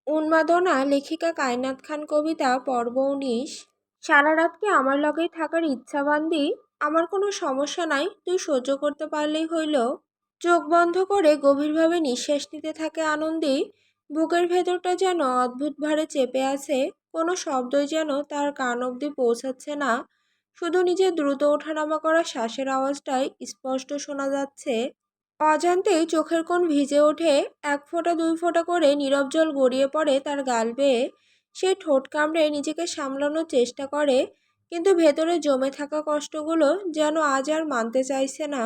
উন্মাদনা লেখিকা কায়নাত খান কবিতা পর্ব ১৯। সারা রাত কি আমার লগেই থাকার ইচ্ছা বান্দি? আমার কোনো সমস্যা নাই, তুই সহ্য করতে পারলেই হইল। চোখ বন্ধ করে গভীরভাবে নিঃশ্বাস নিতে থাকে আনন্দী। বুকের ভেতরটা যেন অদ্ভুত ভারে চেপে আছে। কোনো শব্দই যেন তার কান অবধি পৌঁছাচ্ছে না। শুধু নিজের দ্রুত ওঠানামা করা শ্বাসের আওয়াজটাই স্পষ্ট শোনা যাচ্ছে। অজান্তেই চোখের কোণ ভিজে ওঠে। এক ফোঁটা দুই ফোঁটা করে নীরব জল গড়িয়ে পড়ে তার গাল বেয়ে। সে ঠোঁট কামড়ে নিজেকে সামলানোর চেষ্টা করে, কিন্তু ভেতরে জমে থাকা কষ্টগুলো যেন আজ আর মানতে চাইছে না।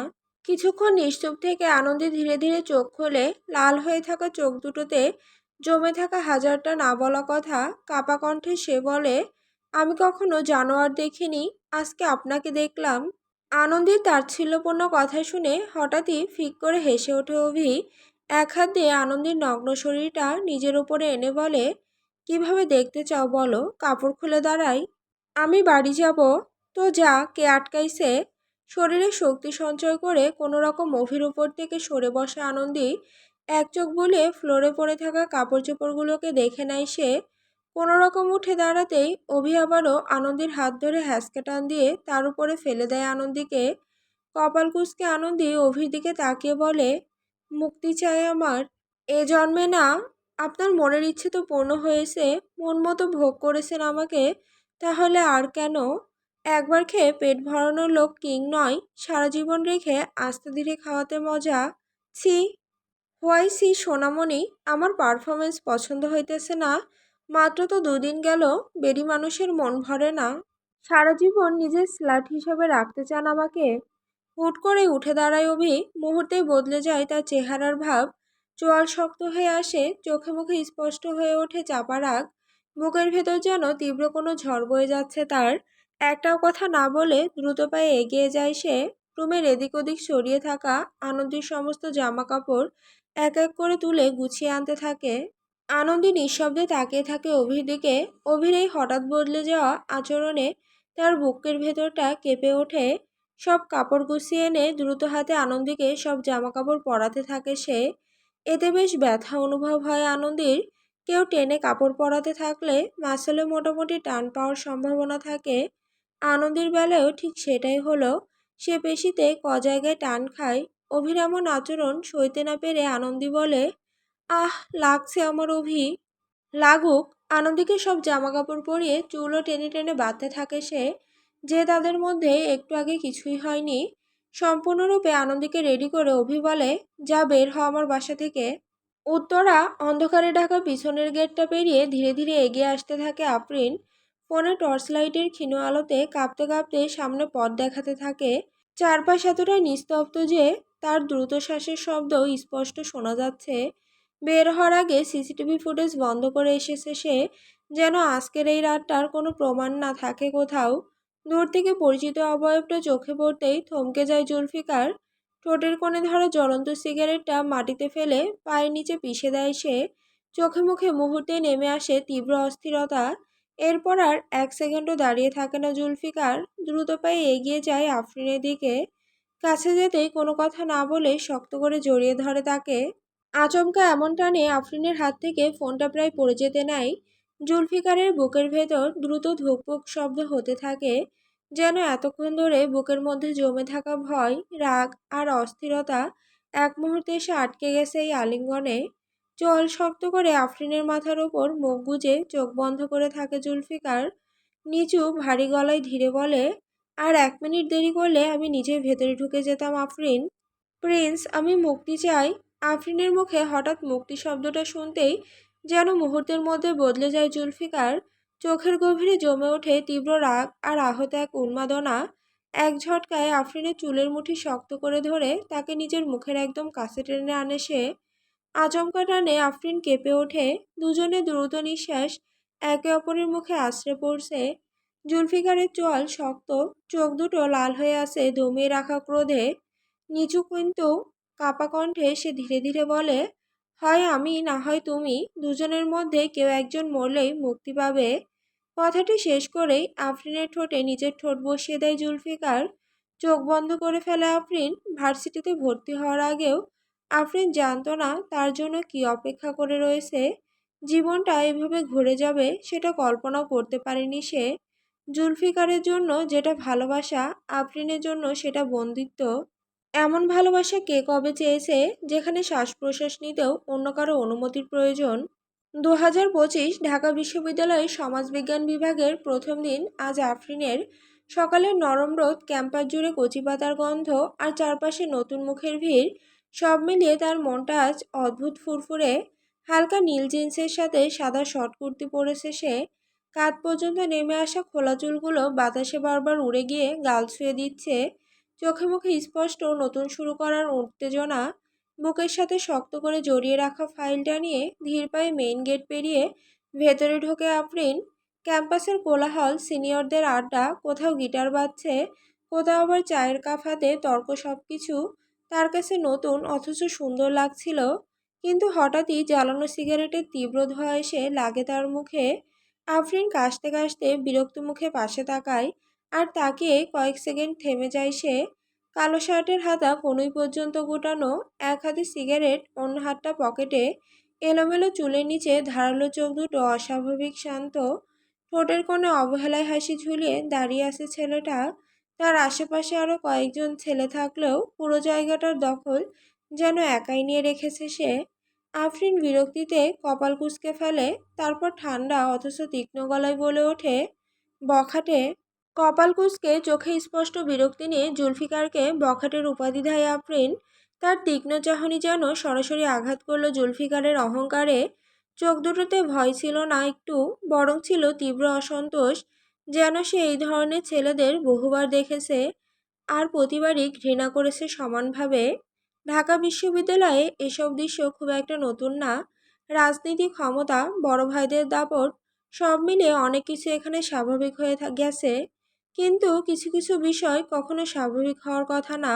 কিছুক্ষণ নিশ্চুপ থেকে আনন্দে ধীরে ধীরে চোখ খোলে। লাল হয়ে থাকা চোখ দুটোতে জমে থাকা হাজারটা না বলা কথা। কাপা কণ্ঠে সে বলে, আমি কখনো জানোয়ার দেখিনি, আজকে আপনাকে দেখলাম। আনন্দের তাচ্ছিল্যপূর্ণ কথা শুনে হঠাৎই ফিক করে হেসে ওঠে অভি। এক হাত দিয়ে আনন্দের নগ্ন শরীরটা নিজের উপরে এনে বলে, কিভাবে দেখতে চাও বলো, কাপড় খুলে দাঁড়াই? আমি বাড়ি যাব। তো যা, কে আটকাইছে? শরীরে শক্তি সঞ্চয় করে কোনো রকম অভির উপর থেকে সরে বসে আনন্দী। এক চোখ বুলিয়ে ফ্লোরে পড়ে থাকা কাপড় চোপড়গুলোকে দেখে নেয় সে। কোনো রকম উঠে দাঁড়াতেই অভি আবারও আনন্দীর হাত ধরে হ্যাঁচকা টান দিয়ে তার উপরে ফেলে দেয় আনন্দীকে। কপাল কুঁচকে আনন্দী অভির দিকে তাকিয়ে বলে, মুক্তি চাই আমার। এ জন্মে না। আপনার মনের ইচ্ছে তো পূর্ণ হয়েছে, মন মতো ভোগ করেছেন আমাকে, তাহলে আর কেন? একবার খেয়ে পেট ভরানোর লোক কিং নয়, সারা জীবন রেখে আস্তে ধীরে খাওয়াতে মজা। ছি। হোয়াই সি সোনামণি, আমার পারফরমেন্স পছন্দ হইতেছে না? মাত্র তো দুদিন গেল, বেডি মানুষের মন ভরে না। সারা জীবন নিজের স্লাট হিসেবে রাখতে চান আমাকে? হুট করে উঠে দাঁড়ায় অভি। মুহূর্তেই বদলে যায় তার চেহারার ভাব। চোয়াল শক্ত হয়ে আসে, চোখে মুখে স্পষ্ট হয়ে ওঠে চাপা রাগ। বুকের ভেতর যেন তীব্র কোনো ঝড় বয়ে যাচ্ছে তার। একটাও কথা না বলে দ্রুত পায়ে এগিয়ে যায় সে। রুমের এদিক ওদিক ছড়িয়ে থাকা আনন্দীর সমস্ত জামা কাপড় এক এক করে তুলে গুছিয়ে আনতে থাকে। আনন্দী নিঃশব্দে তাকিয়ে থাকে অভির দিকে। অভির এই হঠাৎ বদলে যাওয়া আচরণে তার বুকের ভেতরটা কেঁপে ওঠে। সব কাপড় গুছিয়ে এনে দ্রুত হাতে আনন্দীকে সব জামাকাপড় পরাতে থাকে সে। এতে বেশ ব্যথা অনুভব হয় আনন্দীর। কেউ টেনে কাপড় পরাতে থাকলে মাসলে মোটামুটি টান পাওয়ার সম্ভাবনা থাকে। আনন্দীর বেলায়ও ঠিক সেটাই হলো। সে পেশিতে জায়গায় টান খায়। অভির এমন আচরণ সইতে না পেরে আনন্দী বলে, আহ, লাগছে আমার অভি। লাগুক। আনন্দীকে সব জামাকাপড় পরিয়ে চুলও টেনে টেনে বাঁধতে থাকে সে, যে তাদের মধ্যে একটু আগে কিছুই হয়নি। সম্পূর্ণরূপে আনন্দীকে রেডি করে অভি বলে, যা, বের হ আমার বাসা থেকে। উত্তরা অন্ধকারে ঢাকা পিছনের গেটটা পেরিয়ে ধীরে ধীরে এগিয়ে আসতে থাকে আফরিন। ফোনে টর্চ লাইটের ক্ষীণ আলোতে কাঁপতে কাঁপতে সামনে পথ দেখাতে থাকে। চারপাশ এতটাই নিস্তব্ধ যে তার দ্রুত শ্বাসের শব্দ স্পষ্ট শোনা যাচ্ছে। বের হওয়ার আগে সিসিটিভি ফুটেজ বন্ধ করে এসেছে সে, যেন আজকের এই রাতটার কোনো প্রমাণ না থাকে কোথাও। দূর থেকে পরিচিত অবয়বটা চোখে পড়তেই থমকে যায় জুলফিকার। ঠোঁটের কোণে ধরা জ্বলন্ত সিগারেটটা মাটিতে ফেলে পায়ের নিচে পিষে দেয় সে। চোখে মুখে মুহূর্তে নেমে আসে তীব্র অস্থিরতা। এরপর আর এক সেকেন্ডও দাঁড়িয়ে থাকে না জুলফিকার। দ্রুত পায়ে এগিয়ে যায় আফরিনের দিকে। কাছে যেতেই কোনো কথা না বলে শক্ত করে জড়িয়ে ধরে তাকে। আচমকা এমন টানে আফরিনের হাত থেকে ফোনটা প্রায় পড়ে যেতে নেয়। জুলফিকারের বুকের ভেতর দ্রুত ধুকপুক শব্দ হতে থাকে, যেন এতক্ষণ ধরে বুকের মধ্যে জমে থাকা ভয়, রাগ আর অস্থিরতা এক মুহূর্তে এসে আটকে গেছে এই আলিঙ্গনে। চোয়াল শক্ত করে আফরিনের মাথার ওপর মুখ গুজে চোখ বন্ধ করে থাকে জুলফিকার। নিচু ভারী গলায় ধীরে বলে, আর 1 মিনিট দেরি করলে আমি নিজেই ভেতরে ঢুকে যেতাম আফরিন। প্রিন্স, আমি মুক্তি চাই। আফরিনের মুখে হঠাৎ মুক্তি শব্দটা শুনতেই যেন মুহূর্তের মধ্যে বদলে যায় জুলফিকার। চোখের গভীরে জমে ওঠে তীব্র রাগ আর আহত এক উন্মাদনা। এক ঝটকায় আফরিনের চুলের মুঠি শক্ত করে ধরে তাকে নিজের মুখের একদম কাছে টেনে আনে সে। আচমকা টানে আফরিন কেঁপে ওঠে। দুজনে দ্রুত নিঃশ্বাস একে অপরের মুখে আছড়ে পড়ছে। জুলফিকারের চোয়াল শক্ত, চোখ দুটো লাল হয়ে আছে দমিয়ে রাখা ক্রোধে। নিচু কিন্তু কাপা কণ্ঠে সে ধীরে ধীরে বলে, হয় আমি না হয় তুমি, দুজনের মধ্যে কেউ একজন মরলেই মুক্তি পাবে। কথাটি শেষ করেই আফরিনের ঠোঁটে নিজের ঠোঁট বসিয়ে দেয় জুলফিকার। চোখ বন্ধ করে ফেলে আফরিন। ভার্সিটিতে ভর্তি হওয়ার আগেও আফরিন জানতো না তার জন্য কি অপেক্ষা করে রয়েছে। জীবনটা এভাবে ঘুরে যাবে সেটা কল্পনাও করতে পারেনি সে। জুলফিকারের জন্য যেটা ভালোবাসা, আফরিনের জন্য সেটা বন্দিত্ব। এমন ভালোবাসা কে কবে চেয়েছে, যেখানে শ্বাস-প্রশ্বাস নিতেও অন্য কারো অনুমতির প্রয়োজন? ২০২৫ ঢাকা বিশ্ববিদ্যালয়ের সমাজবিজ্ঞান বিভাগের প্রথম দিন আজ আফরিনের। সকালের নরম রোদ, ক্যাম্পাস জুড়ে কচিপাতার গন্ধ, আর চারপাশে নতুন মুখের ভিড়, সব মিলিয়ে তার মনটা আজ অদ্ভুত ফুরফুরে। হালকা নীল জিন্সের সাথে সাদা শর্ট কুর্তি পরেছে সে। কাঁধ পর্যন্ত নেমে আসা খোলা চুলগুলো বাতাসে বারবার উড়ে গিয়ে গাল ছুঁয়ে দিচ্ছে। চোখে মুখে স্পষ্ট নতুন শুরু করার উত্তেজনা। বুকের সাথে শক্ত করে জড়িয়ে রাখা ফাইলটা নিয়ে ধীর পায়ে মেইন গেট পেরিয়ে ভেতরে ঢোকে আফরিন। ক্যাম্পাসের কোলাহল, সিনিয়রদের আড্ডা, কোথাও গিটার বাজছে, কোথাও আবার চায়ের কাপ হাতে তর্ক, সবকিছু তার কাছে নতুন অথচ সুন্দর লাগছিল। কিন্তু হঠাৎই জ্বালানো সিগারেটের তীব্র ধোঁয়া এসে লাগে তার মুখে। আফরিন কাশতে কাশতে বিরক্ত মুখে পাশে তাকায়, আর তাকিয়ে কয়েক সেকেন্ড থেমে যায় সে। কালো শার্টের হাতা কনুই পর্যন্ত গোটানো, এক হাতে সিগারেট, অন্য হাতটা পকেটে। এলোমেলো চুলের নিচে ধারালো চোখ দুটো অস্বাভাবিক শান্ত। ঠোঁটের কোণে অবহেলায় হাসি ঝুলিয়ে দাঁড়িয়ে আছে ছেলেটা। তার আশেপাশে আরো কয়েকজন ছেলে থাকলেও পুরো জায়গাটার দখল যেন একাই নিয়ে রেখেছে সে। আফরিন বিরক্তিতে কপাল কুঁচকে ফেলে, তারপর ঠান্ডা অথচ তীক্ষ্ণ গলায় বলে ওঠে, বখাটে। কপাল কুঁচকে চোখে স্পষ্ট বিরক্তি নিয়ে জুলফিকারকে বখাটের উপাধি দেয় আফরিন। তার তীক্ষ্ণ চাহনি যেন সরাসরি আঘাত করল জুলফিকারের অহংকারে। চোখ দুটোতে ভয় ছিল না একটু, বরং ছিল তীব্র অসন্তোষ। যেন সে এই ধরনের ছেলেদের বহুবার দেখেছে, আর প্রতিবারই ঘৃণা করেছে সমানভাবে। ঢাকা বিশ্ববিদ্যালয়ে এসব দৃশ্য খুব একটা নতুন না। রাজনীতি, ক্ষমতা, বড় ভাইদের দাপট, সব মিলিয়ে অনেক কিছু এখানে স্বাভাবিক হয়ে গেছে। কিন্তু কিছু কিছু বিষয় কখনো স্বাভাবিক হওয়ার কথা না।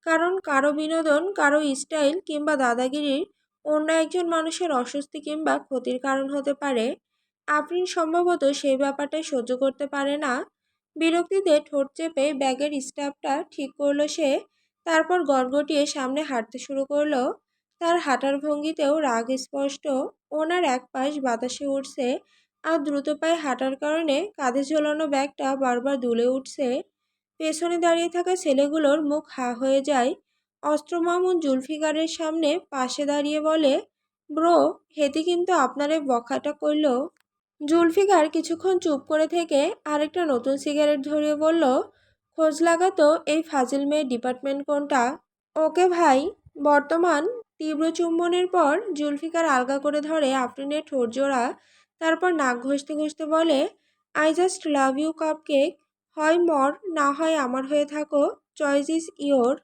কারণ কারো বিনোদন, কারো স্টাইল কিংবা দাদাগিরির অন্য একজন মানুষের অস্বস্তি কিংবা ক্ষতির কারণ হতে পারে। আফরিন সম্ভবত সেই ব্যাপারটাই সহ্য করতে পারে না। বিরক্তিতে ঠোঁট চেপে ব্যাগের স্ট্র্যাপটা ঠিক করলো সে। তারপর গড়গড়িয়ে সামনে হাঁটতে শুরু করলো। তার হাঁটার ভঙ্গিতেও রাগ স্পষ্ট। ওনার এক পাশ বাতাসে উঠছে, আর দ্রুত পায়ে হাঁটার কারণে কাঁধে ঝোলানো ব্যাগটা বারবার দুলে উঠছে। পেছনে দাঁড়িয়ে থাকা ছেলেগুলোর মুখ হা হয়ে যায়। অস্ত্র মামুন জুলফিকারের সামনে পাশে দাঁড়িয়ে বলে, ব্রো, হেতি কিন্তু আপনারে বখাটা কইল। জুলফিকার কিছুক্ষণ চুপ করে থেকে আরেকটা নতুন সিগারেট ধরিয়ে বলল, খোঁজ লাগাতো এই ফাজিল মেয়ের ডিপার্টমেন্ট কোনটা। ওকে ভাই। বর্তমান। তীব্র চুম্বনের পর জুলফিকার আলগা করে ধরে আফরিনের ঠোঁট জোড়া। তারপর নাক ঘষতে ঘষতে বলে, I just love you cupcake. হয় মর, না হয় আমার হয়ে থাকো, চয়েস ইজ ইয়োর।